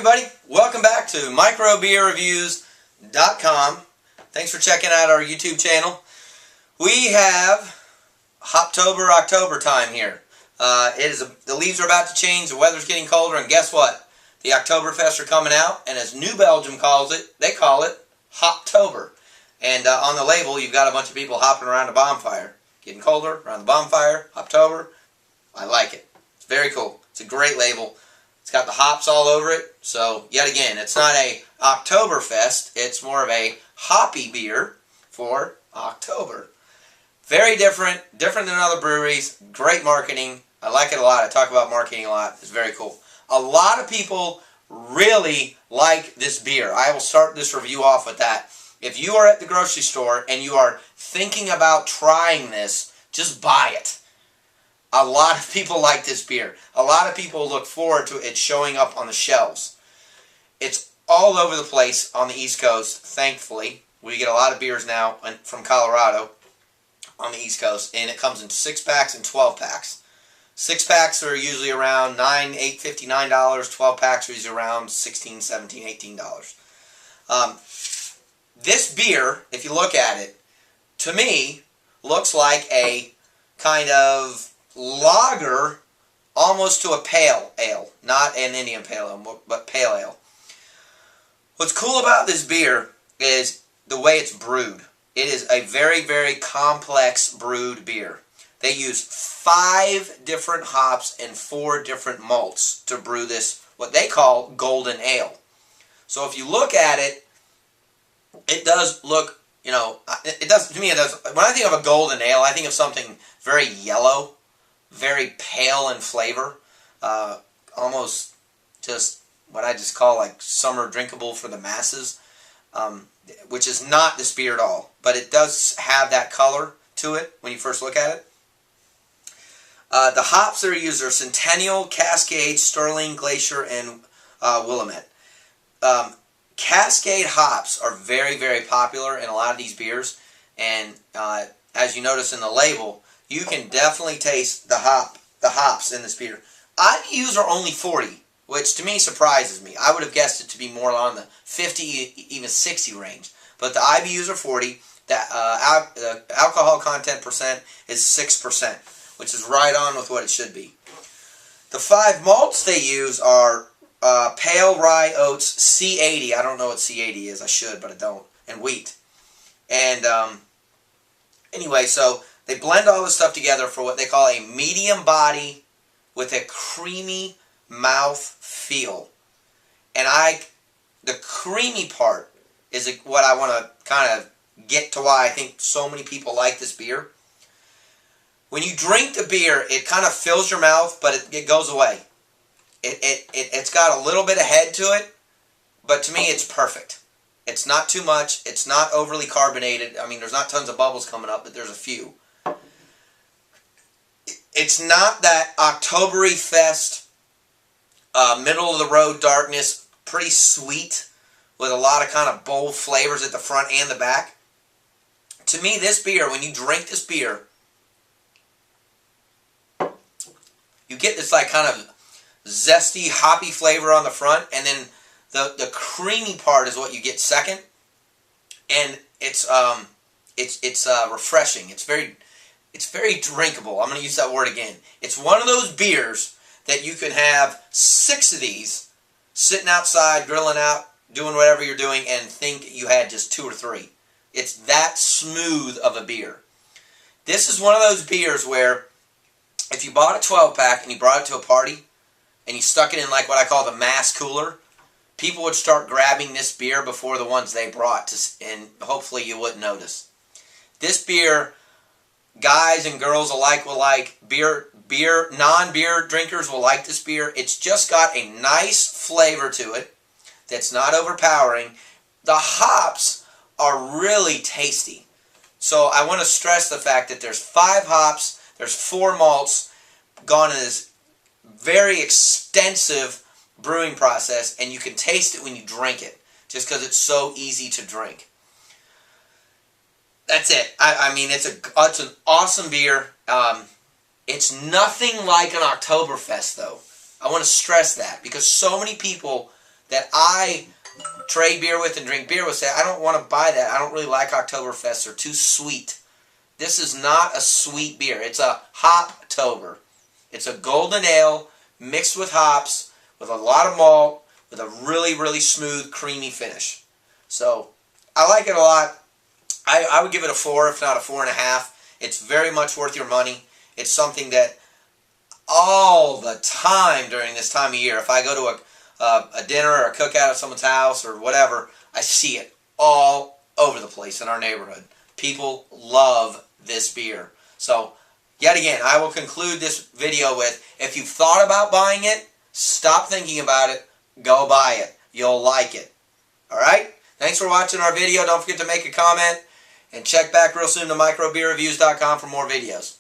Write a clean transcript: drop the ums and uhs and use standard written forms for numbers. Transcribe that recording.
everybody, welcome back to microbeerreviews.com. Thanks for checking out our YouTube channel. We have Hoptober October time here. The leaves are about to change, the weather's getting colder, and guess what? The Oktoberfest are coming out, and as New Belgium calls it, they call it Hoptober. And on the label, you've got a bunch of people hopping around a bonfire. Getting colder, around the bonfire, Hoptober. I like it. It's very cool. It's a great label. It's got the hops all over it. So, yet again, it's not a Oktoberfest. It's more of a hoppy beer for October. Very different than other breweries. Great marketing. I like it a lot. I talk about marketing a lot. It's very cool. A lot of people really like this beer. I will start this review off with that. If you are at the grocery store and you are thinking about trying this, just buy it. A lot of people like this beer. A lot of people look forward to it showing up on the shelves. It's all over the place on the East Coast, thankfully. We get a lot of beers now from Colorado on the East Coast, and it comes in 6-packs and 12-packs. 6-packs are usually around $8, $50, $9. 12-packs are usually around $16, $17, $18. This beer, if you look at it, to me, looks like a kind of lager almost to a pale ale. Not an Indian pale ale, but pale ale. What's cool about this beer is the way it's brewed. It is a very, very complex brewed beer. They use 5 different hops and 4 different malts to brew this, what they call golden ale. So if you look at it, it does look, it does, to me it does, when I think of a golden ale, I think of something very yellow, very pale in flavor, almost just what I just call like summer drinkable for the masses, which is not this beer at all, but it does have that color to it when you first look at it. The hops that are used are Centennial, Cascade, Sterling, Glacier, and Willamette. Cascade hops are very, very popular in a lot of these beers, and as you notice in the label, you can definitely taste the hops in this beer. IBUs are only 40, which to me surprises me. I would have guessed it to be more on the 50, even 60 range, but the IBUs are 40. The alcohol content percent is 6%, which is right on with what it should be. The 5 malts they use are pale rye oats, C80. I don't know what C80 is. I should, but I don't. And wheat. And anyway, so they blend all this stuff together for what they call a medium body with a creamy mouth feel. And the creamy part is what I want to kind of get to why I think so many people like this beer. When you drink the beer, it kind of fills your mouth, but it goes away. It's got a little bit of head to it, but to me it's perfect. It's not too much. It's not overly carbonated. I mean, there's not tons of bubbles coming up, but there's a few. It's not that Oktoberfest, middle-of-the-road darkness, pretty sweet, with a lot of kind of bold flavors at the front and the back. To me, this beer, when you drink this beer, you get this like kind of zesty, hoppy flavor on the front, and then the creamy part is what you get second, and it's refreshing. It's very drinkable. I'm going to use that word again. It's one of those beers that you can have 6 of these sitting outside, grilling out, doing whatever you're doing, and think you had just 2 or 3. It's that smooth of a beer. This is one of those beers where if you bought a 12-pack and you brought it to a party and you stuck it in like what I call the mass cooler, people would start grabbing this beer before the ones they brought, and hopefully you wouldn't notice. This beer, guys and girls alike will like. Non-beer drinkers will like this beer. It's just got a nice flavor to it that's not overpowering. The hops are really tasty. So I want to stress the fact that there's 5 hops, there's 4 malts, gone in this very extensive brewing process, and you can taste it when you drink it, just because it's so easy to drink. That's it. I mean, it's an awesome beer. It's nothing like an Oktoberfest, though. I want to stress that, because so many people that I trade beer with and drink beer with say, I don't want to buy that. I don't really like Oktoberfest. They're too sweet. This is not a sweet beer. It's a Hoptober. It's a golden ale mixed with hops, with a lot of malt, with a really, really smooth, creamy finish. So, I like it a lot. I would give it a 4, if not a 4.5. It's very much worth your money. It's something that all the time during this time of year, if I go to a dinner or a cookout at someone's house or whatever, I see it all over the place in our neighborhood. People love this beer. So, yet again, I will conclude this video with, if you've thought about buying it, stop thinking about it, go buy it. You'll like it. Alright? Thanks for watching our video. Don't forget to make a comment. And check back real soon to microbeerreviews.com for more videos.